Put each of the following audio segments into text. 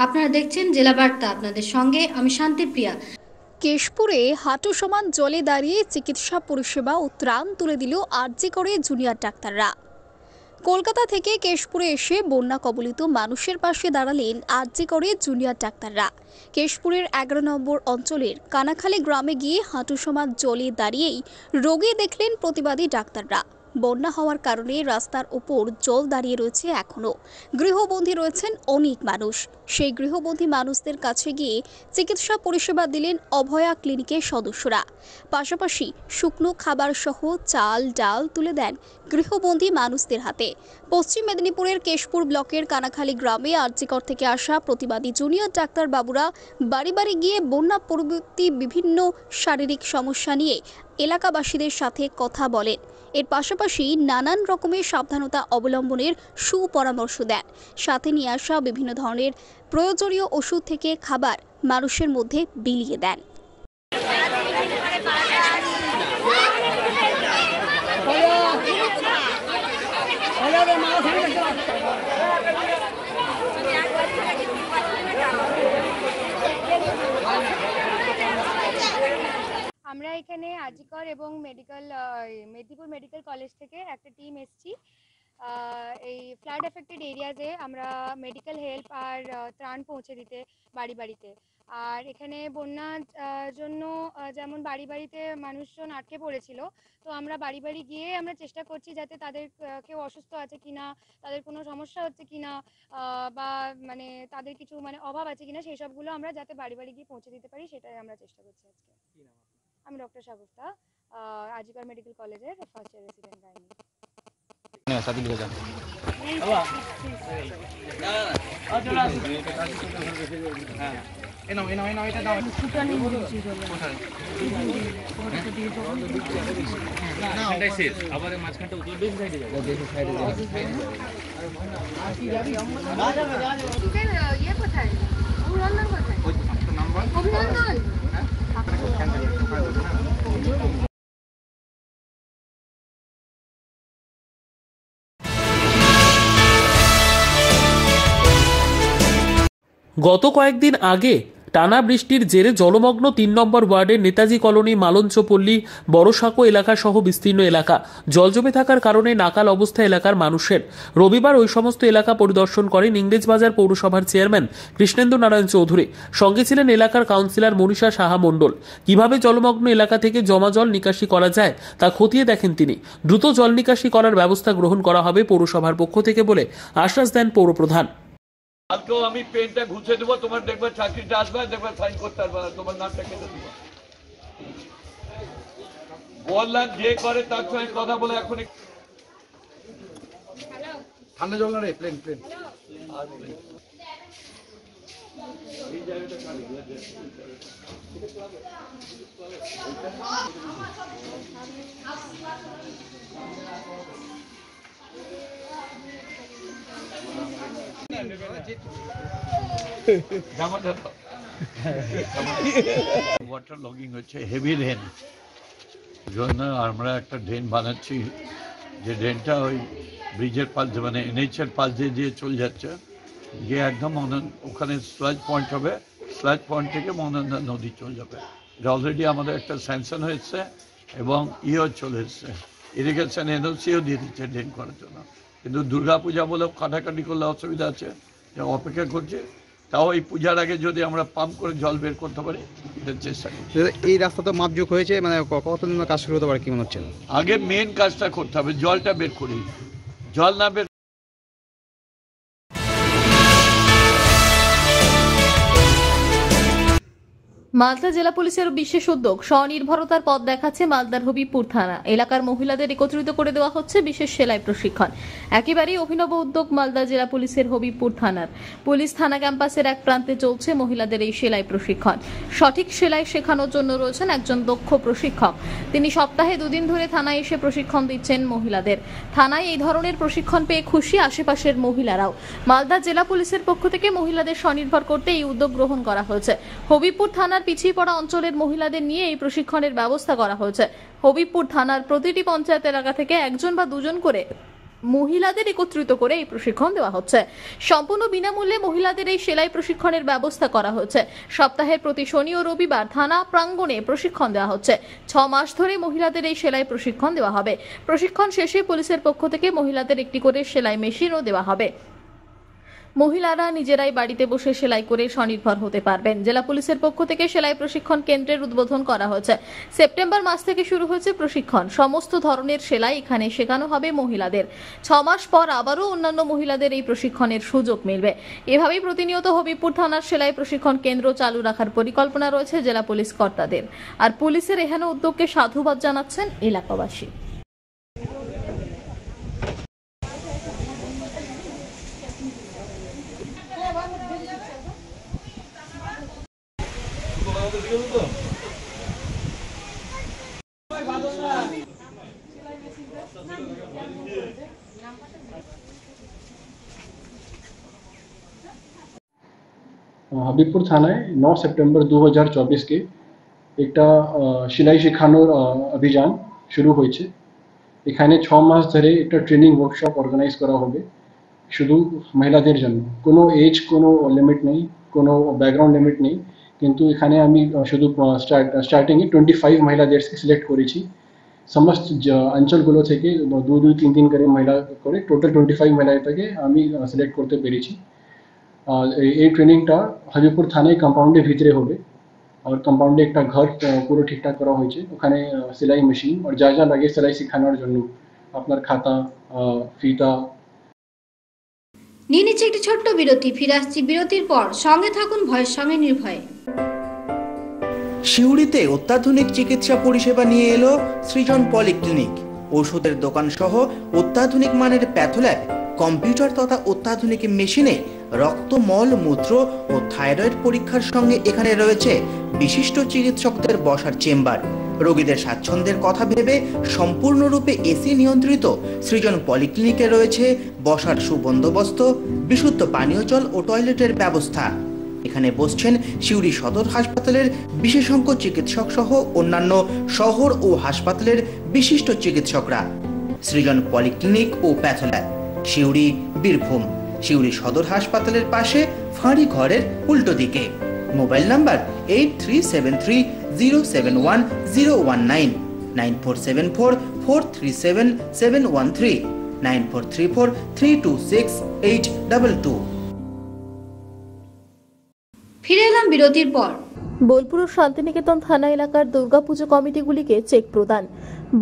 আপনারা দেখছেন জেলা বার্তা, আপনাদের সঙ্গে আমি শান্তিপ্রিয়া। কেশপুরে হাঁটু সমান জলে দাঁড়িয়ে চিকিৎসা পরিষেবা ও ত্রাণ তুলে দিল আরজি করে জুনিয়র ডাক্তাররা। কলকাতা থেকে কেশপুরে এসে বন্যা কবলিত মানুষের পাশে দাঁড়ালেন আরজি করে জুনিয়র ডাক্তাররা। কেশপুরের 11 নম্বর অঞ্চলের কানাখালী গ্রামে গিয়ে হাঁটু সমান জলে দাঁড়িয়েই রোগী দেখলেন প্রতিবাদী ডাক্তাররা। বন্যা হওয়ার কারণে রাস্তার উপর জল দাঁড়িয়ে রয়েছে, এখনো গৃহবন্দী রয়েছেন অনেক মানুষ। সেই গৃহবন্দী মানুষদের কাছে গিয়ে চিকিৎসা পরিষেবা দিলেন অভয়া ক্লিনিকের সদস্যরা। পাশাপাশি শুকনো খাবার সহ চাল ডাল তুলে দেন গৃহবন্দী মানুষদের হাতে। পশ্চিম মেদিনীপুরের কেশপুর ব্লকের কানাখালী গ্রামে আরজিকর থেকে আসা প্রতিবাদী জুনিয়র ডাক্তার বাবুরা বাড়ি বাড়ি গিয়ে বন্যা পরবর্তী বিভিন্ন শারীরিক সমস্যা নিয়ে এলাকাবাসীদের সাথে কথা বলেন। এর পাশাপাশি নানান রকমের সাবধানতা অবলম্বনের সুপরামর্শ দেন। সাথে নিয়ে আসা বিভিন্ন ধরনের প্রয়োজনীয় ওষুধ থেকে খাবার মানুষের মধ্যে বিলিয়ে দেন। আমরা এখানে আজিকর এবং মেদিনীপুর মেডিকেল কলেজ থেকে একটা টিম এসেছি। এই ফ্লাড এফেক্টেড এরিয়াজে আমরা মেডিকেল হেল্প আর ত্রাণ পৌঁছে দিতে বাড়ি বাড়িতে। আর এখানে বন্যার জন্য যেমন বাড়ি বাড়িতে মানুষজন আটকে পড়েছিল, তো আমরা বাড়ি বাড়ি গিয়ে আমরা চেষ্টা করছি যাতে তাদের কেউ অসুস্থ আছে কিনা, তাদের কোনো সমস্যা হচ্ছে কিনা, বা মানে তাদের কিছু মানে অভাব আছে কিনা, সেই সবগুলো আমরা যাতে বাড়ি বাড়ি গিয়ে পৌঁছে দিতে পারি সেটাই আমরা চেষ্টা করছি আজকে। আমি ডক্টর শাগুফতা, আজিকর মেডিকেল কলেজের ফার্স্ট ইয়ার রেসিডেন্ট গাইনি। গত কয়েকদিন আগে টানা বৃষ্টির জেরে জলমগ্ন 3 নম্বর ওয়ার্ডের নেতাজি কলোনি, মালঞ্চপল্লী, বড়সাঁকো এলাকা সহ বিস্তীর্ণ এলাকা জল জমে থাকার কারণে নাকাল অবস্থা এলাকার মানুষের। রবিবার ওই সমস্ত এলাকা পরিদর্শন করেন ইংরেজবাজার পৌরসভার চেয়ারম্যান কৃষ্ণেন্দু নারায়ণ চৌধুরী। সঙ্গে ছিলেন এলাকার কাউন্সিলর মনীষা সাহা মণ্ডল। কিভাবে জলমগ্ন এলাকা থেকে জমা জল নিকাশি করা যায় তা খতিয়ে দেখেন তিনি। দ্রুত জল নিকাশি করার ব্যবস্থা গ্রহণ করা হবে পৌরসভার পক্ষ থেকে বলে আশ্বাস দেন পৌরপ্রধান। কালকেও আমি পেনটা ঘুষে দেবো, তোমার দেখবে চাকরিটা আসবে, দেখবে সাইন করতে পারবে না, তোমার নামটা কেটে দেবো। বললাম যে করে তার সঙ্গে কথা বলে এখন ঠান্ডা জল না রে, প্লেন প্লেন এই জায়গাটা ওয়াটার লগিং হচ্ছে, হেভি রেন জন্য আমরা একটা ড্রেন বানাচ্ছি, যে ড্রেনটা ওই ব্রিজের পাশ দিয়ে মানে এনএইচের পাশ দিয়ে দিয়ে চলে যাচ্ছে, গিয়ে একদম ওখানে স্লাইড পয়েন্ট হবে, স্লাইড পয়েন্ট থেকে মহানন্দা নদী চলে যাবে। এটা অলরেডি আমাদের একটা স্যাংশন হয়েছে এবং চলে এসছে, ইরিগেশন এনওসিও দিয়ে দিচ্ছে ড্রেন করার জন্য। কিন্তু দুর্গাপূজা বলে কাটাকাটি করলে অসুবিধা আছে, অপেক্ষা করছে। তাও এই পূজার আগে যদি আমরা পাম্প করে জল বের করতে পারি এটার চেষ্টা করি। এই রাস্তা তো মাপযোগ হয়েছে, মানে কতদিন কাজ শুরু হতে পারে কি মনে হচ্ছে? আগে মেন কাজটা করতে হবে, জলটা বের করি, জল না বের মালদা জেলা পুলিশের বিশেষ উদ্যোগ, স্বনির্ভরতার পথ দেখাচ্ছে মালদার হবিবপুর থানা। এলাকার মহিলাদের একত্রিত করে দেওয়া হচ্ছে বিশেষ সেলাই প্রশিক্ষণ। একেবারেই অভিনব উদ্যোগ মালদা জেলা পুলিশের হবিবপুর থানার। পুলিশ থানা ক্যাম্পাসের এক প্রান্তে চলছে মহিলাদের এই সেলাই প্রশিক্ষণ। সঠিক সেলাই শেখানোর জন্য রয়েছেন একজন দক্ষ প্রশিক্ষক। তিনি সপ্তাহে 2 দিন ধরে থানায় এসে প্রশিক্ষণ দিচ্ছেন মহিলাদের। থানায় এই ধরনের প্রশিক্ষণ পেয়ে খুশি আশেপাশের মহিলারাও। মালদা জেলা পুলিশের পক্ষ থেকে মহিলাদের স্বনির্ভর করতে এই উদ্যোগ গ্রহণ করা হয়েছে। হবিবপুর থানার পিছিয়ে পড়া অঞ্চলের মহিলাদের নিয়ে এই প্রশিক্ষণের ব্যবস্থা করা হয়েছে। হবিবপুর থানার প্রতিটি পঞ্চায়েত এলাকা থেকে 1 বা 2 জন করে মহিলাদের একত্রিত করে এই প্রশিক্ষণ দেওয়া হচ্ছে। সম্পূর্ণ বিনামূল্যে মহিলাদের এই সেলাই প্রশিক্ষণের ব্যবস্থা করা হচ্ছে। সপ্তাহের প্রতি শনি ও রবিবার থানা প্রাঙ্গণে প্রশিক্ষণ দেওয়া হচ্ছে। 6 মাস ধরে মহিলাদের এই সেলাই প্রশিক্ষণ দেওয়া হবে। প্রশিক্ষণ শেষে পুলিশের পক্ষ থেকে মহিলাদের একটি করে সেলাই মেশিনও দেওয়া হবে। মহিলারা নিজেরাই বাড়িতে বসে সেলাই করে স্বনির্ভর হতে পারবেন। জেলা পুলিশের পক্ষ থেকে সেলাই প্রশিক্ষণ কেন্দ্রের উদ্বোধন করা হয়েছে। সেপ্টেম্বর মাস থেকে শুরু হয়েছে প্রশিক্ষণ। সমস্ত ধরনের সেলাই এখানে শেখানো হবে মহিলাদের। 6 মাস পর আবারও অন্যান্য মহিলাদের এই প্রশিক্ষণের সুযোগ মিলবে। এভাবেই প্রতিনিয়ত হবিবপুর থানার সেলাই প্রশিক্ষণ কেন্দ্র চালু রাখার পরিকল্পনা রয়েছে জেলা পুলিশ কর্তাদের। আর পুলিশের এহেন উদ্যোগকে সাধুবাদ জানাচ্ছেন এলাকাবাসী। हबीबपुर थानाয় 9 সেপ্টেম্বর 2024 কে একটা সেলাই শেখানোর অভিযান শুরু হয়েছে। এখানে 6 মাস ধরে একটা ট্রেনিং ওয়ার্কশপ অর্গানাইজ করা হবে শুধু মহিলাদের জন্য। কোনো এজ, কোনো লিমিট নেই, কোনো ব্যাকগ্রাউন্ড লিমিট নেই। কিন্তু এখানে আমি শুধু স্টার্টিংয়ে 25 মহিলাদের সিলেক্ট করেছি। সমস্ত অঞ্চলগুলো থেকে 2-3 করে মহিলা করে টোটাল 25 মহিলাটাকে আমি সিলেক্ট করতে পেরেছি। এই ট্রেনিংটা হবিবপুর থানায় কম্পাউন্ডের ভিতরে হবে। আর কম্পাউন্ডে একটা ঘর পুরো ঠিকঠাক করা হয়েছে। ওখানে সেলাই মেশিন আর যা যা লাগে সেলাই শেখানোর জন্য, আপনার খাতা, ফিতা। নিয়ে নিচ্ছে একটি ছোট্ট বিরতি। ফিরে আসছি বিরতির পর। সঙ্গে থাকুন ভয়ের সঙ্গে নির্ভয়ে। সিউড়িতে অত্যাধুনিক চিকিৎসা পরিষেবা নিয়ে এলো সৃজন পলিক্লিনিক। ওষুধের দোকান সহ অত্যাধুনিক মানের প্যাথোল্যাব, কম্পিউটার তথা অত্যাধুনিক মেশিনে রক্ত, মল, মূত্র ও থাইরয়েড পরীক্ষার সঙ্গে এখানে রয়েছে বিশিষ্ট চিকিৎসকদের বসার চেম্বার। রোগীদের স্বাচ্ছন্দ্যের কথা ভেবে সম্পূর্ণরূপে এসি নিয়ন্ত্রিত সৃজন পলিক্লিনিকে রয়েছে বসার সুবন্দোবস্ত, বিশুদ্ধ পানীয় জল ও টয়লেটের ব্যবস্থা। এখানে বসছেন সিউড়ি সদর হাসপাতালের বিশেষজ্ঞ চিকিৎসক সহ অন্যান্য শহর ও হাসপাতালের বিশিষ্ট চিকিৎসকরা। সৃজন পলিক্লিনিক ও প্যাথোল্যাব, সিউড়ি, বীরভূম। সিউড়ি সদর হাসপাতালের পাশে ফাঁড়ি ঘরের উল্টো দিকে। Mobile number 8373071019, 9474437713, 9434326822। ফিরে এলাম বিরতির পর। বোলপুর ও শান্তিনিকেতন থানা এলাকার দুর্গাপুজো কমিটিগুলিকে চেক প্রদান।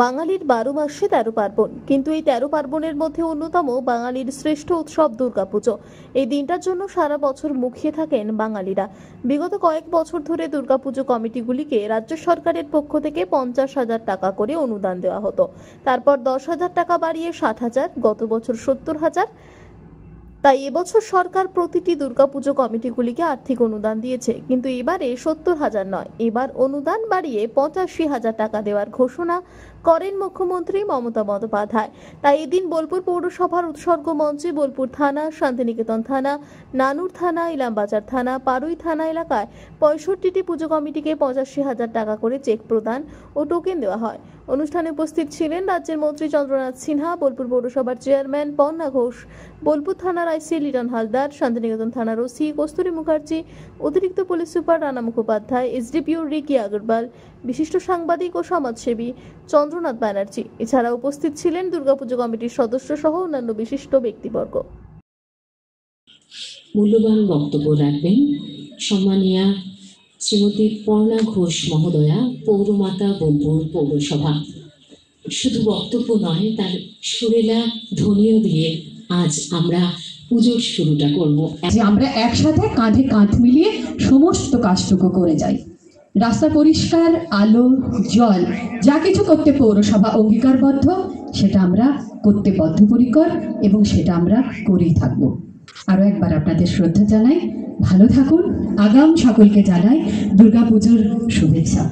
বাঙালির 12 মাসে 13 পার্বণ, কিন্তু এই 13 পার্বণের মধ্যে অন্যতম বাঙালির শ্রেষ্ঠ উৎসব দুর্গাপুজো। এই দিনটার জন্য সারা বছর মুখিয়ে থাকেন বাঙালিরা। বিগত কয়েক বছর ধরে দুর্গাপুজো কমিটিগুলিকে রাজ্য সরকারের পক্ষ থেকে 50,000 টাকা করে অনুদান দেওয়া হতো। তারপর 10,000 টাকা বাড়িয়ে 60,000, গত বছর 70,000। তাই এবছর সরকার প্রতিটি দুর্গাপুজো কমিটিগুলিকে আর্থিক অনুদান দিয়েছে, কিন্তু এবারে 70,000 নয়, এবার অনুদান বাড়িয়ে 85,000 টাকা দেওয়ার ঘোষণা করেন মুখ্যমন্ত্রী মমতা বন্দ্যোপাধ্যায়। তাই এদিন বোলপুর পৌরসভার উৎসর্গ মঞ্চে বোলপুর থানা, শান্তিনিকেতন থানা, নানুর থানা, ইলামবাজার থানা, পারুই থানা এলাকায় 65টি পুজো কমিটিকে 85,000 টাকা করে চেক প্রদান ও টোকেন দেওয়া হয়। অনুষ্ঠানে উপস্থিত ছিলেন রাজ্যের মন্ত্রী চন্দ্রনাথ সিনহা, বোলপুর পৌরসভার চেয়ারম্যান পর্ণা ঘোষ, বোলপুর থানার আইসি লিটন হালদার, শান্তিনিকেতন থানার ওসি কস্তুরী মুখার্জি, অতিরিক্ত police super Rana Mukhopadhyay, SDPO Ricky Agarwal, বিশিষ্ট সাংবাদিক ও সমাজসেবী চন্দ্রনাথ ব্যানার্জি। এছাড়া উপস্থিত ছিলেন দুর্গাপুজো কমিটির সদস্য সহ অন্যান্য বিশিষ্ট ব্যক্তিবর্গ। মূল্যবান বক্তব্য রাখবেন সম্মানীয়া শ্রীমতী পর্ণা ঘোষ মহোদয়া, পৌরমাতা, বোলপুর পৌরসভা। শুধু বক্তব্য নয়, তার সুরেলা ধ্বনিও দিয়ে আজ আমরা পুজোর শুরুটা করব। যে আমরা একসাথে কাঁধে কাঁধ মিলিয়ে সমস্ত কাজটুকু করে যাই। রাস্তা পরিষ্কার, আলো, জল, যা কিছু করতে পৌরসভা অঙ্গীকারবদ্ধ, সেটা আমরা করতে বদ্ধপরিকর এবং সেটা আমরা করেই থাকব। আরও একবার আপনাদের শ্রদ্ধা জানাই, ভালো থাকুন। আগাম সকলকে জানাই দুর্গাপুজোর শুভেচ্ছা।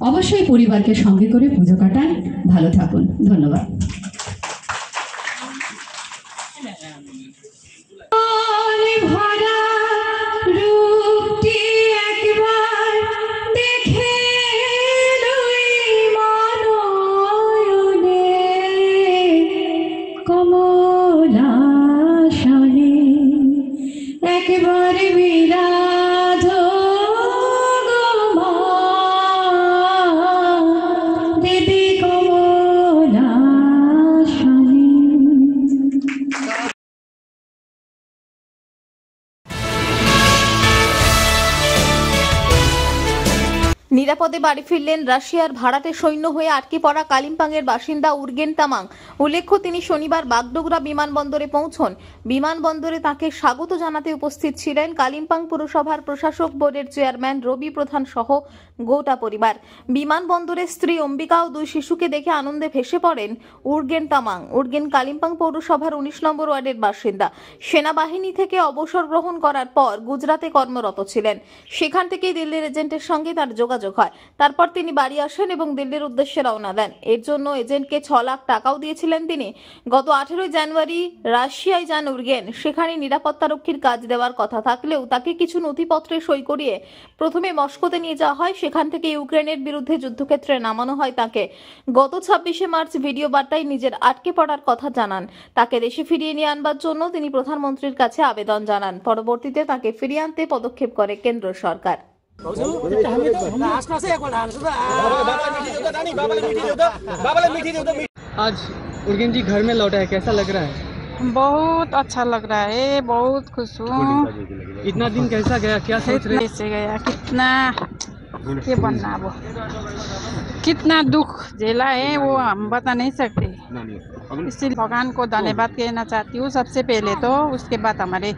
অবশ্যই পরিবারকে সঙ্গে করে পুজো কাটান। ভালো থাকুন, ধন্যবাদ। কমল নিরাপদে বাড়ি ফিরলেন রাশিয়ার ভাড়াটে সৈন্য হয়ে আটকে পড়া কালিম্পংয়ের বাসিন্দা উর্গেন তামাং। উল্লেখ্য, তিনি শনিবার বাগডোগরা বিমানবন্দরে পৌঁছন। বিমানবন্দরে তাকে স্বাগত জানাতে উপস্থিত ছিলেন কালিম্পং পুরসভার প্রশাসক বোর্ডের চেয়ারম্যান রবি প্রধান সহ গোটা পরিবার। বিমানবন্দরে স্ত্রী অম্বিকা ও 2 শিশুকে দেখে আনন্দে ভেসে পড়েন উর্গেন তামাং। উর্গেন কালিম্পং পৌরসভার 19 নম্বর ওয়ার্ডের বাসিন্দা। সেনাবাহিনী থেকে অবসর গ্রহণ করার পর গুজরাটে কর্মরত ছিলেন। সেখান থেকেই দিল্লির এজেন্টের সঙ্গে তার যোগাযোগ হয়। তারপর তিনি বাড়ি আসেন এবং দিল্লির উদ্দেশ্যে রওনা দেন। এর জন্য এজেন্টকে 6 লাখ টাকাও দিয়েছিলেন তিনি। গত 18 জানুয়ারি রাশিয়ায় যান উর্গেন। সেখানে নিরাপত্তারক্ষীর কাজ দেওয়ার কথা থাকলেও তাকে কিছু নথিপত্রে সই করিয়ে প্রথমে মস্কোতে নিয়ে যাওয়া হয়। সেখান থেকে ইউক্রেনের বিরুদ্ধে যুদ্ধক্ষেত্রে নামানো হয় তাকে। গত 26 মার্চ ভিডিও বার্তায় নিজের আটকে পড়ার কথা জানান। তাকে দেশে ফিরিয়ে নিয়ে আনবার জন্য তিনি প্রধানমন্ত্রীর কাছে আবেদন জানান। পরবর্তীতে তাকে ফিরিয়ে আনতে পদক্ষেপ করে কেন্দ্র সরকার। आज उर्गेन जी घर में लौटा है, कैसा लग रहा है? बहुत अच्छा लग रहा है, बहुत खुश हूँ। इतना दिन कैसा गया, क्या सोच रहे हैं? कैसे गया, कितना ये बनना वो कितना दुख झेला है वो हम बता नहीं सकते। इसलिए भगवान को धन्यवाद कहना चाहती हूँ सबसे पहले तो। उसके बाद हमारे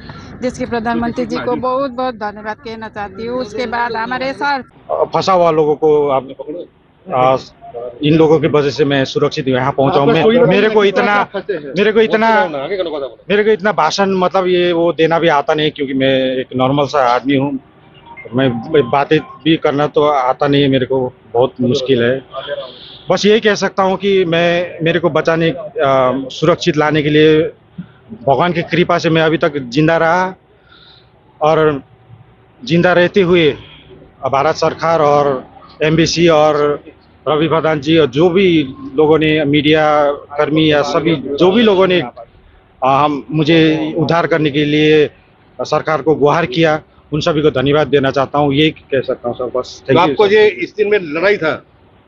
देश के प्रधानमंत्री जी को बहुत बहुत धन्यवाद कहना चाहती हूँ। उसके बाद हमारे सर फंसा हुआ लोगों को इन लोगों की वजह से मैं सुरक्षित यहाँ पहुँचा हूँ। मेरे को इतना भाषण मतलब ये वो देना भी आता नहीं, क्योंकि मैं एक नॉर्मल सा आदमी हूँ। मैं बातें भी करना तो आता नहीं है, मेरे को बहुत मुश्किल है। बस यही कह सकता हूँ कि मेरे को बचाने सुरक्षित लाने के लिए भगवान की कृपा से मैं अभी तक जिंदा रहा, और जिंदा रहते हुए भारत सरकार और एम्बेसी और रवि प्रधान जी और जो भी लोगों ने, मीडिया कर्मी या सभी जो भी लोगों ने मुझे उद्धार करने के लिए सरकार को गुहार किया, उन सभी को धन्यवाद देना चाहता हूँ। यही कह सकता हूँ सर, बस। तो आपको ये इस दिन में लड़ाई था,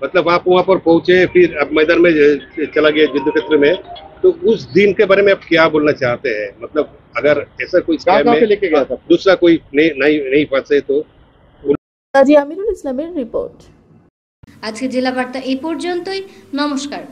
मतलब आप वहाँ पर पहुँचे, फिर अब मैदान में चला गया युद्ध क्षेत्र में, तो उस दिन के बारे में आप क्या बोलना चाहते हैं? मतलब अगर ऐसा कोई लेके गया था, दूसरा कोई नहीं फंसे तो। কাজী আমিরুল ইসলামের রিপোর্ট। আজকে জেলা বার্তা এই পর্যন্তই। নমস্কার।